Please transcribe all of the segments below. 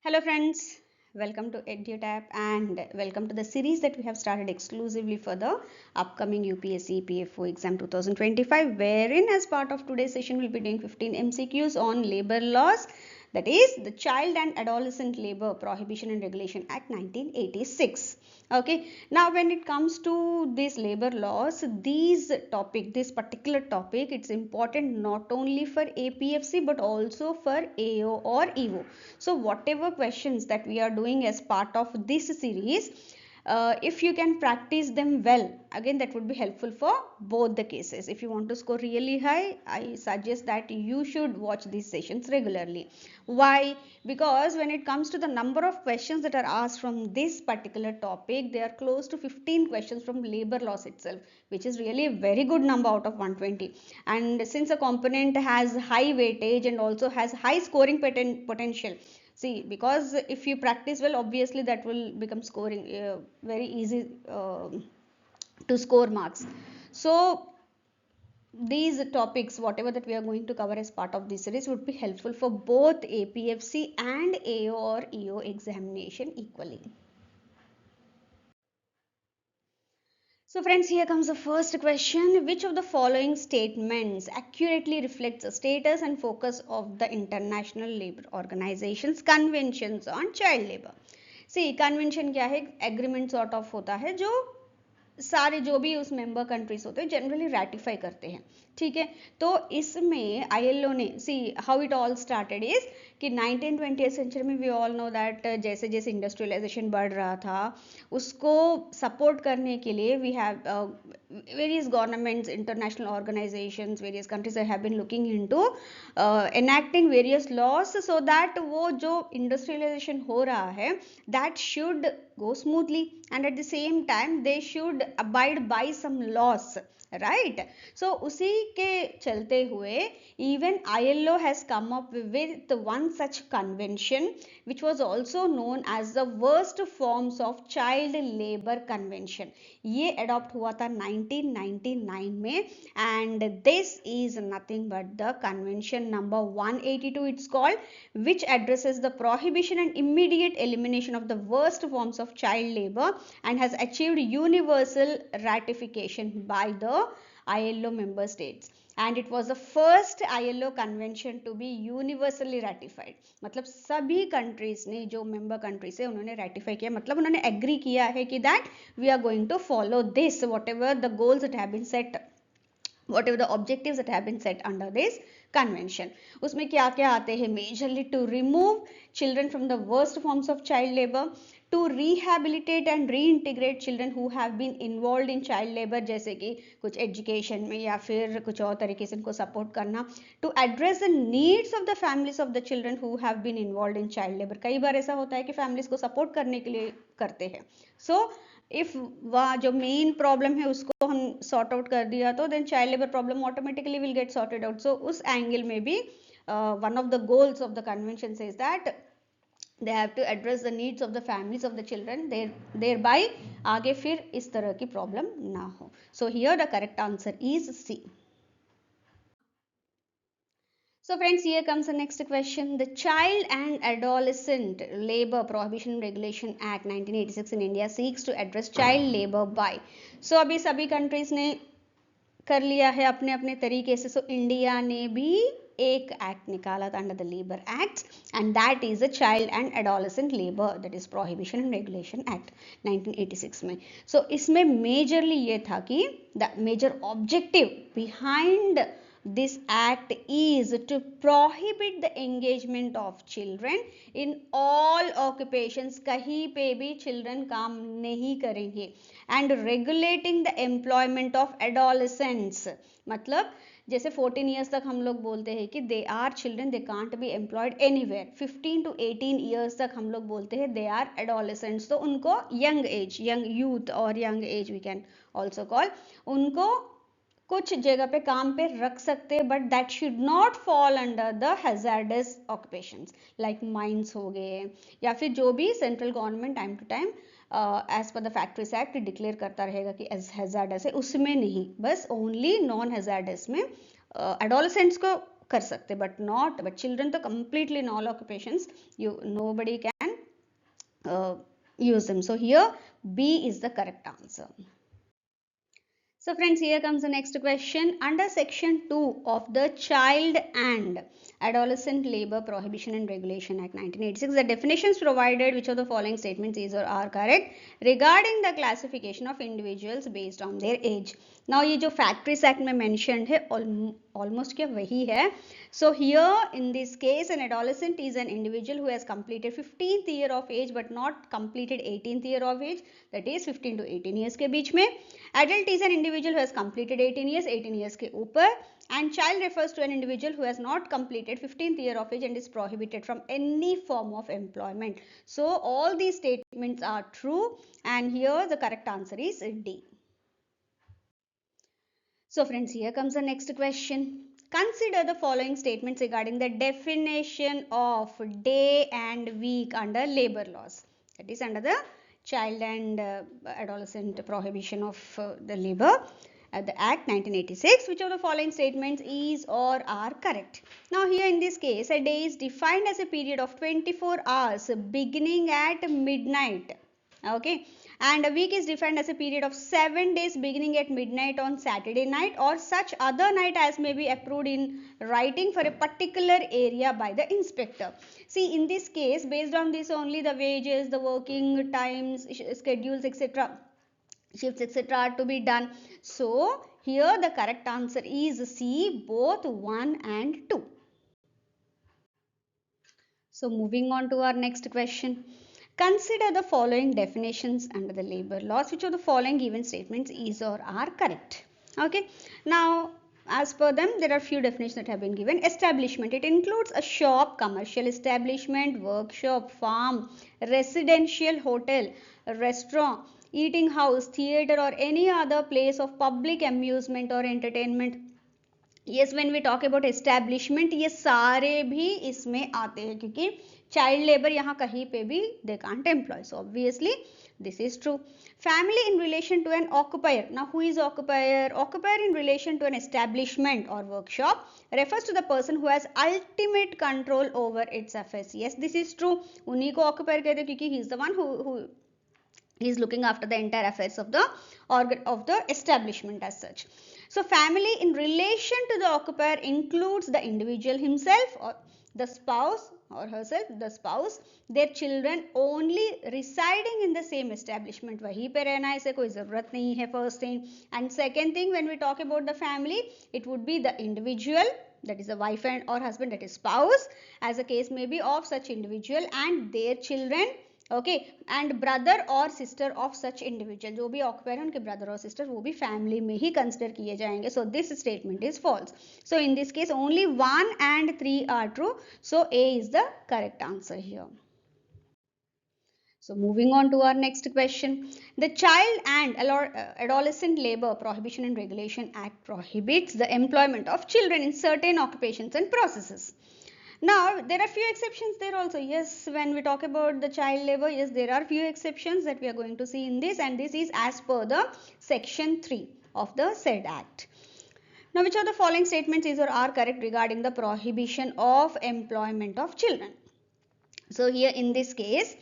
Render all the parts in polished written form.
Hello friends, welcome to EduTap and welcome to the series that we have started exclusively for the upcoming UPSC EPFO exam 2025, wherein as part of today's session we'll be doing 15 MCQs on labor laws, that is the Child and Adolescent Labour Prohibition and Regulation Act 1986. Okay, now when it comes to these labor laws, this particular topic, it's important not only for APFC but also for AO or EO. So whatever questions that we are doing as part of this series, if you can practice them well, again that would be helpful for both the cases. If you want to score really high, I suggest that you should watch these sessions regularly. Why? Because when it comes to the number of questions that are asked from this particular topic, they are close to 15 questions from labor laws itself, which is really a very good number out of 120. And since a component has high weightage and also has high scoring potential, see, because if you practice well, obviously that will become scoring very easy to score marks. So these topics, whatever that we are going to cover as part of this series, would be helpful for both APFC and AO or EO examination equally. So friends, here comes the first question. Which of the following statements accurately reflects the status and focus of the International Labour Organization's conventions on child labor? See, convention क्या है? Agreement sort of होता है जो सारे जो भी उस member countries होते हैं जनरली रैटिफाई करते हैं, ठीक है। तो इसमें आईएलओ ने, see how it all started is कि 1920th सेंचुरी में वी ऑल नो दैट जैसे जैसे इंडस्ट्रियलाइजेशन बढ़ रहा था उसको सपोर्ट करने के लिए we have various governments, international organisations, various countries have been looking into enacting various laws so that वो जो इंडस्ट्रियलाइजेशन हो रहा है that should go smoothly and at the same time they should abide by some laws, right? So उसी के चलते हुए even ILO has come up with one such convention which was also known as the worst forms of child labor convention. ये adopt हुआ था 1999 में and this is nothing but the convention number 182 it's called, which addresses the prohibition and immediate elimination of the worst forms of child labor and has achieved universal ratification by the ILO member states. And it was the first ILO convention to be universally ratified. मतलब सभी countries ने जो member countries है उन्होंने ratify किया, मतलब उन्होंने agree किया है कि that we are going to follow this, whatever the goals that have been set, whatever the objectives that have been set under this convention. उसमें क्या क्या आते हैं? Majorly to remove children from the worst forms of child labor, to rehabilitate and reintegrate children who have been involved in child labor, जैसे कि कुछ education में या फिर कुछ और तरीके से उनको support करना, to address the needs of the families of the children who have been involved in child labor. कई बार ऐसा होता है कि families को support करने के लिए करते हैं. So if वह जो मेन प्रॉब्लम है उसको हम सॉर्ट आउट कर दिया तो then child labour problem automatically will get sorted out. So उस एंगल में भी one of the goals of the convention says that they have to address the needs of the families of the children, thereby आगे फिर इस तरह की problem ना हो. So here the correct answer is C. So friends, here comes the next question. The Child and Adolescent Labour Prohibition and Regulation Act 1986 in India seeks to address child labor by. So अभी सभी countries ने कर लिया है अपने अपने तरीके से. So इंडिया ने भी एक एक्ट निकाला था under the labour act and that is the child and adolescent labour, that is prohibition and regulation act 1986 में. सो इसमें मेजरली ये था कि the major objective behind this act is to prohibit the engagement of children in all occupations. कहीं पे भी children काम नहीं करेंगे. and regulating the employment of adolescents, मतलब जैसे 14 years तक हम लोग बोलते हैं कि they are children, they can't be employed anywhere. 15 to 18 years तक हम लोग बोलते हैं they are adolescents. तो उनको young age, young youth और young age we can also call, उनको कुछ जगह पे काम पे रख सकते हैं, but that should not fall under the hazardous occupations like mines हो गए या फिर जो भी central government time to time as per the factories act declare करता रहेगा कि एज हैजार्डस है, उसमें नहीं, बस ओनली नॉन हैजार्डस में एडोलेसेंट्स को कर सकते, बट चिल्ड्रन तो completely in all occupations you nobody can use them. So here B is the correct answer. So friends, here comes the next question. Under section 2 of the Child and Adolescent Labour Prohibition and Regulation Act 1986, the definitions provided which of the following statements is or are correct regarding the classification of individuals based on their age. Now ये जो Factories Act में mentioned है almost क्या वही है. So here in this case an adolescent is an individual who has completed 15th year of age but not completed 18th year of age, that is 15 to 18 years के बीच में. Adult is an individual who has completed 18 years, 18 years के ऊपर, and child refers to an individual who has not completed 15th year of age and is prohibited from any form of employment. So all these statements are true, and here the correct answer is D. So friends, here comes the next question. Consider the following statements regarding the definition of day and week under labor laws. That is under the Child and Adolescent Prohibition of the Labour, the Act 1986. Which of the following statements is or are correct? Now here in this case, a day is defined as a period of 24 hours beginning at midnight. Okay, and a week is defined as a period of 7 days beginning at midnight on Saturday night or such other night as may be approved in writing for a particular area by the inspector. See, in this case, based on this only the wages, the working times, schedules, etc., shifts, etc. are to be done. So here the correct answer is C, both 1 and 2. So moving on to our next question. Consider the following definitions under the labor laws. Which of the following given statements is or are correct? Okay. Now, as per them, there are few definitions that have been given. Establishment. It includes a shop, commercial establishment, workshop, farm, residential, hotel, restaurant, eating house, theatre or any other place of public amusement or entertainment. Yes, when we talk about establishment, ये सारे भी इसमें आते हैं क्योंकि child labor यहाँ कहीं पे भी they can't employ. So obviously this is true. Family in relation to an occupier. Now who is occupier? Occupier in relation to an establishment or workshop refers to the person who has ultimate control over its affairs. Yes, this is true. उन्हीं को occupier कहते हैं क्योंकि he is the one who he is looking after the entire affairs of the establishment as such. So family in relation to the occupier includes the individual himself or the spouse or herself, the spouse, their children only residing in the same establishment. वहीं पे रहना है, इसे कोई ज़रूरत नहीं है, first thing. And second thing, when we talk about the family, it would be the individual, that is the wife and or husband, that is spouse, as the case may be of such individual, and their children. Okay and brother और sister of such individual, जो भी occupier है उनके brother और sister वो भी family में ही consider किए जाएंगे. So this statement is false. So in this case only 1 and 3 are true. So A is the correct answer here. So moving on to our next question. The Child and Adolescent Labour Prohibition and Regulation Act prohibits the employment of children in certain occupations and processes. Now there are few exceptions there also. Yes, when we talk about the child labor, yes, there are few exceptions that we are going to see in this, and this is as per the section 3 of the said act. Now which of the following statements is or are correct regarding the prohibition of employment of children? So here in this case,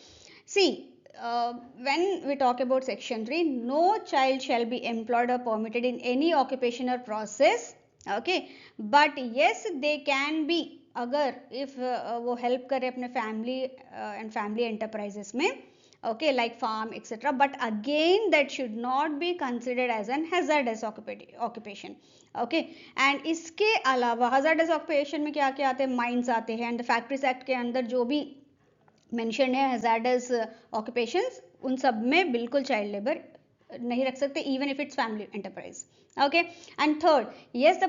see, when we talk about section 3, no child shall be employed or permitted in any occupation or process. Okay, but yes, they can be, अगर if वो help करे अपने family and family enterprises में, okay, like farm etcetera, but again that should not be considered as an hazardous occupation. Okay, and इसके अलावा hazardous occupation में क्या क्या आते हैं? माइंस आते हैं, एंड द फैक्ट्रीज एक्ट के अंदर जो भी मेंशन है हैजर्डस ऑक्यूपेशंस, उन सब में बिल्कुल चाइल्ड लेबर नहीं रख सकते, even if it's family enterprise. Okay, and third, yes, the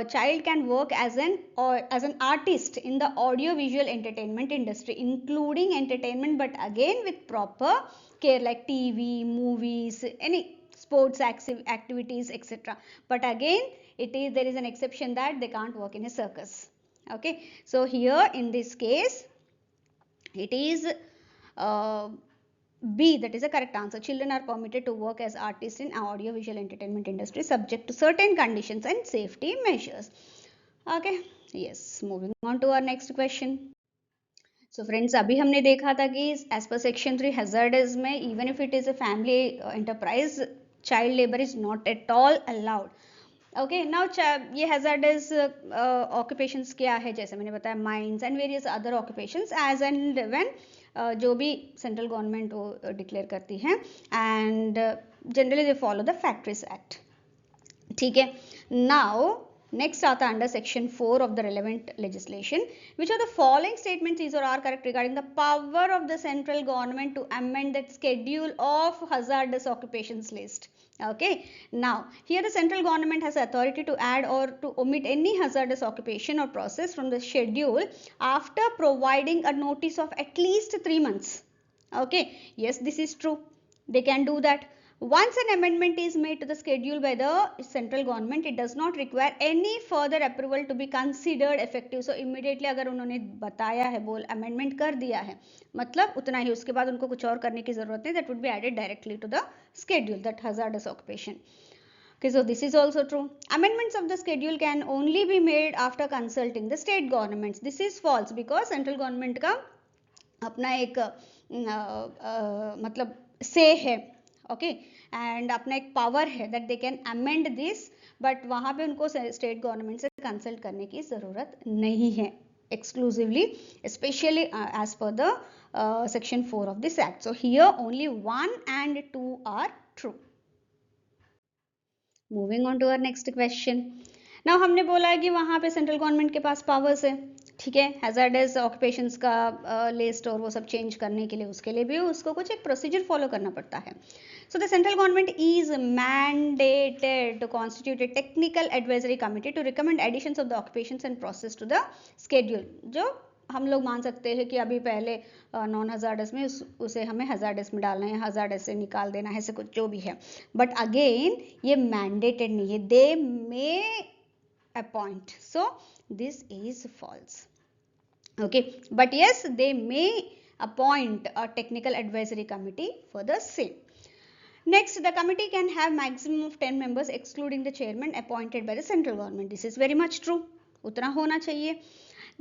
child can work as an artist in the audio visual entertainment industry, including entertainment, but again with proper care, like TV, movies, any sports activities, etc. But again there is an exception that they can't work in a circus. Okay, so here in this case it is B, that is the correct answer. Children are permitted to work as artists in audio visual entertainment industry subject to certain conditions and safety measures. Okay, yes, moving on to our next question. So friends, अभी हमने देखा था कि as per section 3 hazardous में even if it is a family enterprise, child labour is not at all allowed. Okay, now ये hazardous occupations क्या है, जैसे मैंने बताया mines and various other occupations as and when जो भी सेंट्रल गवर्नमेंट वो डिक्लेयर करती है, and generally they follow the factories act. ठीक है. नाउ next आता under section 4 of the relevant legislation. Which of the following statements is or are correct regarding the power of the central government to amend the schedule of hazardous occupations list? Okay, now here the central government has authority to add or to omit any hazardous occupation or process from the schedule after providing a notice of at least 3 months. Okay, yes, this is true, they can do that. Once an amendment is made to the schedule by the central government, it does not require any further approval to be considered effective. So immediately अगर उन्होंने बताया है, बोल amendment कर दिया है, मतलब उतना ही, उसके बाद उनको कुछ और करने की जरूरत नहीं. That would be added directly to the schedule, that hazardous occupation. Okay, so this is also true. Amendments of the schedule can only be made after consulting the state governments. This is false because central government का अपना एक मतलब say है. Okay, and अपना एक power है that they can amend this, but वहाँ पे उनको स्टेट गवर्नमेंट से कंसल्ट करने की ज़रूरत नहीं है exclusively, specially as per the section 4 of this act. So here only 1 and 2 are true. Moving on to our next question. Now हमने बोला है कि वहाँ पे सेंट्रल गवर्नमेंट के पास पावर्स है. ठीक है, हैजर्डस ऑक्यूपेशंस का लिस्ट और वो सब चेंज करने के लिए, उसके लिए भी उसको कुछ एक प्रोसीजर फॉलो करना पड़ता है. So the central government is mandated to constitute a technical advisory committee to recommend additions of the occupations and process to the schedule. जो हम लोग मान सकते हैं कि अभी पहले नॉन हजार्डस में उसे हमें हजार्डस में डालना है, हजार्डस से निकाल देना है, ऐसे कुछ जो भी है. बट अगेन ये मैंडेटेड नहीं है, they may appoint. So this is false. Okay, but yes, they may appoint a technical advisory committee for the same. Next, the committee can have maximum of 10 members excluding the chairman appointed by the central government. This is very much true, उतना होना चाहिए.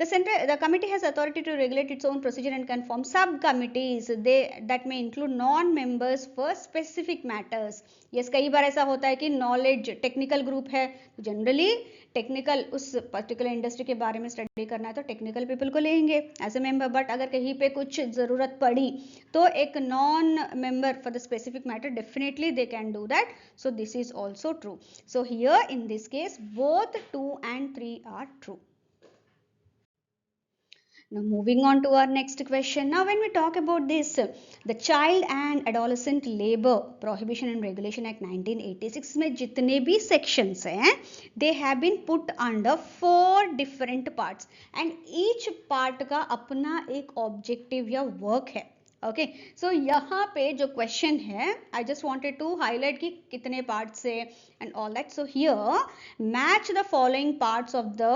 The committee has authority to regulate its own procedure and can form subcommittees that may include non-members for specific matters. Yes, कई बार ऐसा होता है कि knowledge technical group है, generally technical उस पर्टिकुलर इंडस्ट्री के बारे में स्टडी करना है तो टेक्निकल पीपल को लेंगे एज ए मेंबर. बट अगर कहीं पे कुछ ज़रूरत पड़ी तो एक non member for the specific matter, definitely they can do that. So this is also true. So here in this case both 2 and 3 are true. Now moving on to our next question. Now when we talk about this, the Child and Adolescent Labour Prohibition and Regulation Act 1986 में जितने भी sections हैं, they have been put under 4 different parts and each part का अपना एक objective या work है. Okay, सो यहाँ पे जो क्वेश्चन है, I just wanted to highlight कि कितने पार्ट्स है and all that. So here match the following parts of the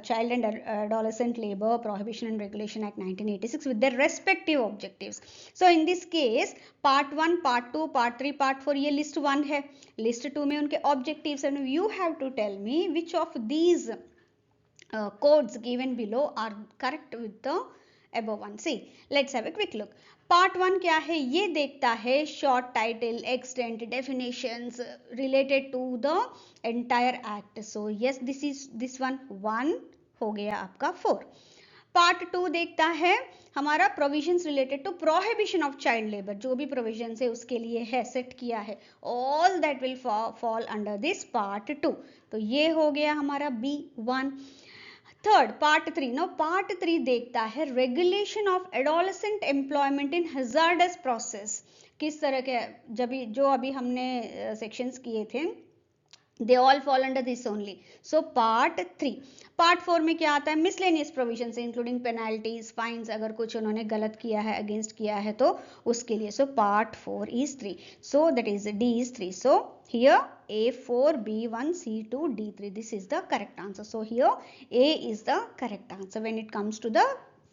Child and Adolescent Labour Prohibition and Regulation Act 1986 with their respective objectives. So in this case, part 1, part 2, part 3, part 4, ये list 1 है. list 2 में उनके objectives, and you have to tell me which of these codes given below are correct with the above one. See, let's have a quick look. Part 1 क्या है, ये देखता है short title, extent, definitions related to the entire act. So yes, this one हो गया आपका 4. Part 2 देखता है हमारा provisions related to prohibition of child labour, जो भी प्रोविजंस है उसके लिए है, सेट किया है, all that will fall under this part 2. तो ये हो गया हमारा B1. Third, part 3. No part 3 देखता है regulation of adolescent employment in hazardous process. किस तरह के जो अभी हमने सेक्शंस किए थे, they all fall under this only. So part 3. Part 4 में क्या आता है, मिसलेनियस प्रोविजन से इंक्लूडिंग पेनाल्टीज, फाइन्स, अगर कुछ उन्होंने गलत किया है, अगेंस्ट किया है तो उसके लिए. So part 4 is 3. So that is D is 3. So here A4, B1, C2, D3. This is the correct answer. So here A is the correct answer when it comes to the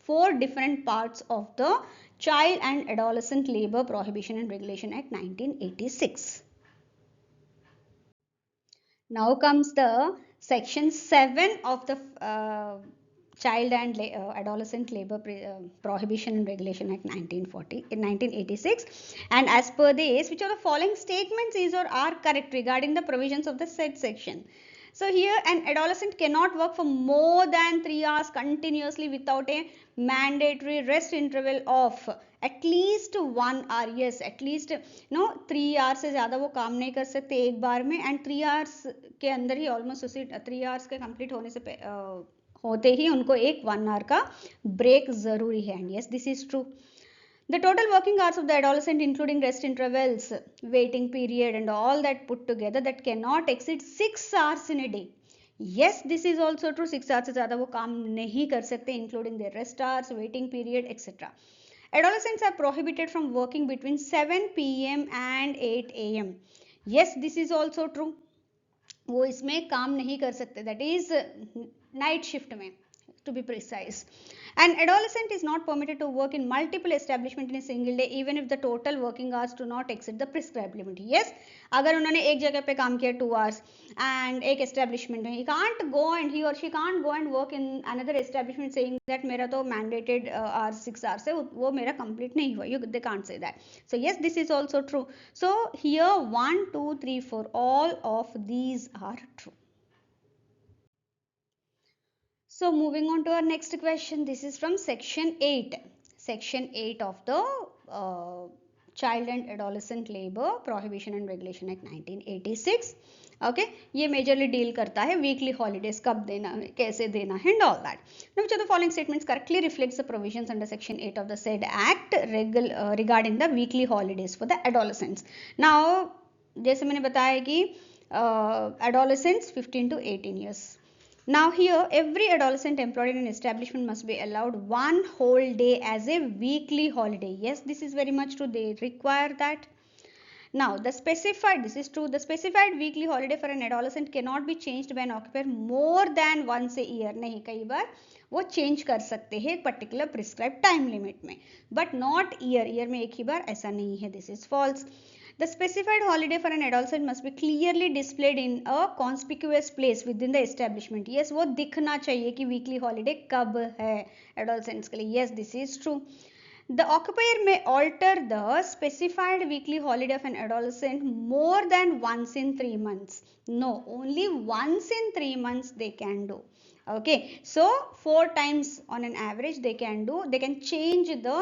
4 different parts of the Child and Adolescent Labour Prohibition and Regulation Act 1986. Now comes the section 7 of the Child and Adolescent Labour Prohibition and Regulation Act 1986, and as per this, which of the following statements is or are correct regarding the provisions of the said section? So here an adolescent cannot work for more than 3 hours continuously without a mandatory rest interval of at least 1 hour. Yes, at least 3 hours से ज़्यादा वो काम नहीं कर सकते एक बार में, and 3 hours के अंदर ही ऑलमोस्ट उसी 3 hours के कंप्लीट होने से होते ही उनको एक 1 hour का ब्रेक जरूरी है. And yes, this is true. The total working hours of the adolescent, including rest intervals, waiting period, and all that put together, that cannot exceed 6 hours in a day. Yes, this is also true. 6 hours से ज़्यादा वो काम नहीं कर सकते, including their rest hours, waiting period, etc. Adolescents are prohibited from working between 7 p.m. and 8 a.m. Yes, this is also true. वो इसमें काम नहीं कर सकते, that is night shift में, to be precise. An adolescent is not permitted to work in multiple establishments in a single day, even if the total working hours do not exceed the prescribed limit. Yes, अगर उन्होंने एक जगह पे काम किया 2 hours and एक establishment में, he can't go and he or she can't go and work in another establishment saying that मेरा तो mandated hours 6 hours है, वो मेरा complete नहीं हुआ. They can't say that. So yes, this is also true. So here 1, 2, 3, 4, all of these are true. So moving on to our next question. This is from section 8. Section 8 of the Child and Adolescent Labour Prohibition and Regulation Act 1986. Okay, ये majorly deal करता है weekly holidays कब देना है, कैसे देना है, and all that. Now, which of the following statements correctly reflects the provisions under section 8 of the said act regarding the weekly holidays for the adolescents? Now, जैसे मैंने बताया कि adolescents 15 to 18 years. Now here, every adolescent employed in an establishment must be allowed 1 whole day as a weekly holiday. Yes, this is very much true. They require that. Now, this is true, the specified weekly holiday for an adolescent cannot be changed by an occupier more than once a year. नहीं, कई बार वो change कर सकते हैं एक particular prescribe time limit में, but not year में एक ही बार, ऐसा नहीं है. This is false. The specified holiday for an adolescent must be clearly displayed in a conspicuous place within the establishment. Yes, वो दिखना चाहिए कि weekly holiday कब है adolescents के लिए. Yes, this is true. The occupier may alter the specified weekly holiday of an adolescent more than once in 3 months. No, only once in 3 months they can do. Okay, so 4 times on an average they can do. They can change the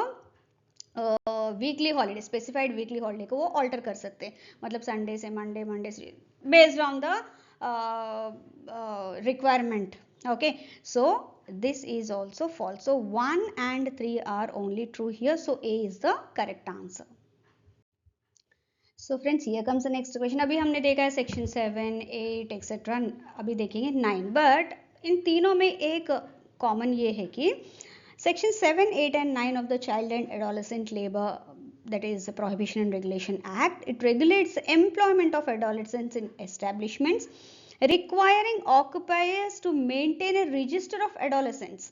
weekly holiday, specified weekly holiday को वो alter कर सकते हैं, मतलब Sunday से Monday से, based on the requirement. Okay, so this is also false. So 1 and 3 are only true here. So A is the correct answer. So friends, here comes the next question. अभी हमने देखा है section 7, 8 etc. अभी देखेंगे 9. But in तीनों में एक common ये है कि Section 7, 8 and 9 of the Child and Adolescent Labour, that is the Prohibition and Regulation Act, it regulates the employment of adolescents in establishments, requiring occupiers to maintain a register of adolescents,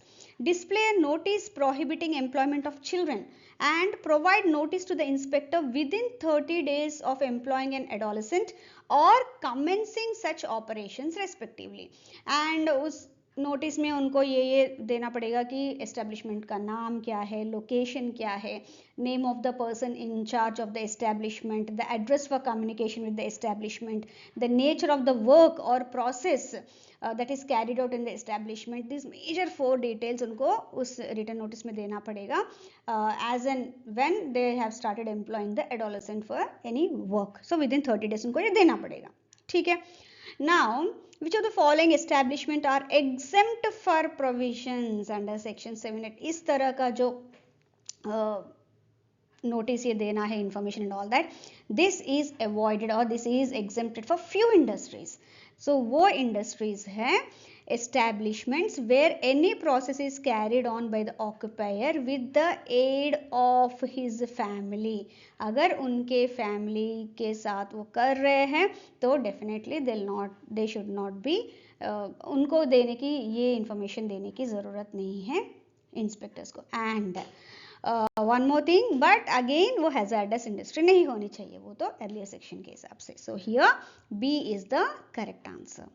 display a notice prohibiting employment of children, and provide notice to the inspector within 30 days of employing an adolescent or commencing such operations respectively. And उस notice में उनको ये देना पड़ेगा कि establishment का नाम क्या है, लोकेशन क्या है, name of the person in charge of the establishment, the address for communication with the establishment, the nature of the work और process that is carried out in the establishment. This major 4 details उनको उस written notice में देना पड़ेगा as and when they have started employing the adolescent for any work. So within 30 days उनको ये देना पड़ेगा. ठीक है. Now, which of the following establishment are exempt for provisions under section 7? इस तरह का जो notice ये देना है, information and all that, this is avoided or this is exempted for few industries. So वो industries है establishments where any process is carried on by the occupier with the aid of his family. अगर उनके family के साथ वो कर रहे हैं तो definitely they should not be उनको देने की ये information देने की ज़रूरत नहीं है inspectors को. And one more thing, but again वो hazardous industry नहीं होनी चाहिए, वो तो earlier section के हिसाब से. So here B is the correct answer.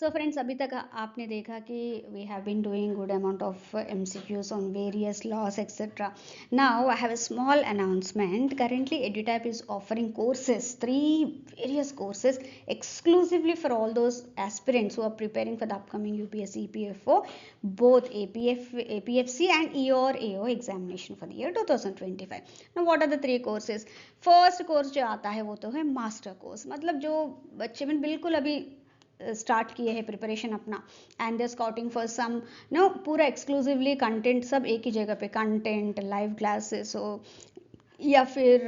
So friends, अभी तक आपने देखा कि we have been doing good amount of MCQs on various laws etcetera. Now I have a small announcement. Currently EduTap is offering courses, three various courses exclusively for all those aspirants who are preparing for the upcoming UPSC EPFO, both APFC and EO or AO examination for the year 2025. Now what are the three courses? First course जो आता है वो तो है master course. मतलब जो बच्चे में बिल्कुल अभी स्टार्ट किए हैं प्रिपरेशन अपना, and they scouting for some no पूरा एक्सक्लूसिवली कंटेंट सब एक ही जगह पे, कंटेंट लाइव क्लासेस हो या फिर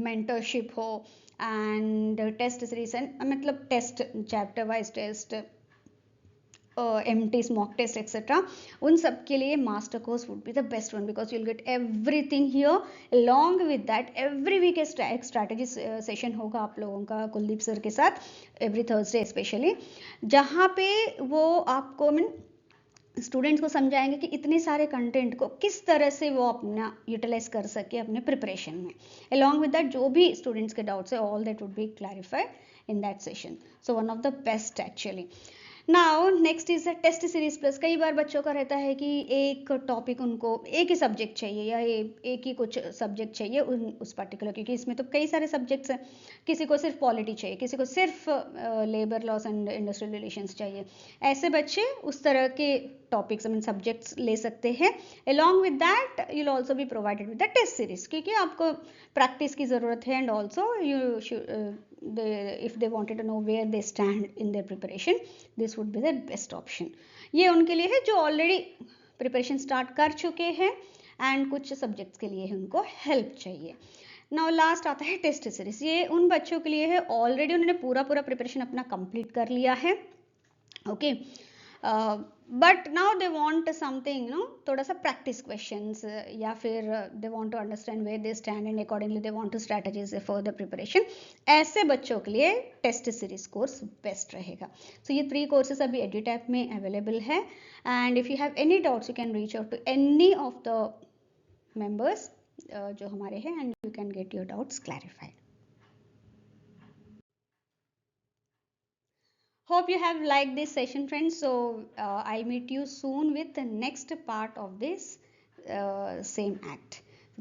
मेंटरशिप हो एंड टेस्ट सीरीज, मतलब test chapter wise test, MTs, mock test, etc. उन सब के लिए master course would be the best one because you'll get everything here. Along with that, every week एक strategy session होगा आप लोगों का कुलदीप सर के साथ, every Thursday especially, जहाँ पे वो आपको स्टूडेंट्स को समझाएंगे कि इतने सारे कंटेंट को किस तरह से वो अपना यूटिलाइज कर सके अपने प्रिपरेशन में. अलॉन्ग विद दैट जो भी स्टूडेंट्स के डाउट्स है, all that would be clarified in that session. So one of the best actually. Now next is a test series plus. कई बार बच्चों का रहता है कि एक टॉपिक उनको एक ही सब्जेक्ट चाहिए या एक ही कुछ सब्जेक्ट चाहिए उस पर्टिकुलर, क्योंकि इसमें तो कई सारे सब्जेक्ट्स हैं. किसी को सिर्फ पॉलिटी चाहिए, किसी को सिर्फ labour laws and industrial relations चाहिए. ऐसे बच्चे उस तरह के टॉपिक्स सब्जेक्ट्स ले सकते हैं. Along with that you will also be provided with the test series, क्योंकि आपको प्रैक्टिस की ज़रूरत है. And also you if they wanted to know where they stand in their preparation, this would be the best option. ये उनके लिए है जो ऑलरेडी प्रिपरेशन स्टार्ट कर चुके हैं एंड कुछ सब्जेक्ट्स के लिए है उनको हेल्प चाहिए. नाउ लास्ट आता है टेस्ट सीरीज. ये उन बच्चों के लिए है ऑलरेडी उन्होंने पूरा प्रिपरेशन अपना कंप्लीट कर लिया है. Okay, but now they want something थोड़ा सा प्रैक्टिस क्वेश्चंस, या फिर they want to understand where they stand and accordingly they want to strategies for the preparation. ऐसे बच्चों के लिए टेस्ट सीरीज कोर्स बेस्ट रहेगा. सो ये 3 कोर्सेज अभी EduTap में अवेलेबल है. And if you have any doubts you can reach out to any of the members जो हमारे हैं, and you can get your doubts clarified. Hope you have liked this session, friends. So I'll meet you soon with the next part of this same act.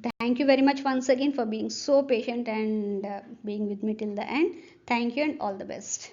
Thank you very much once again for being so patient and being with me till the end. Thank you and all the best.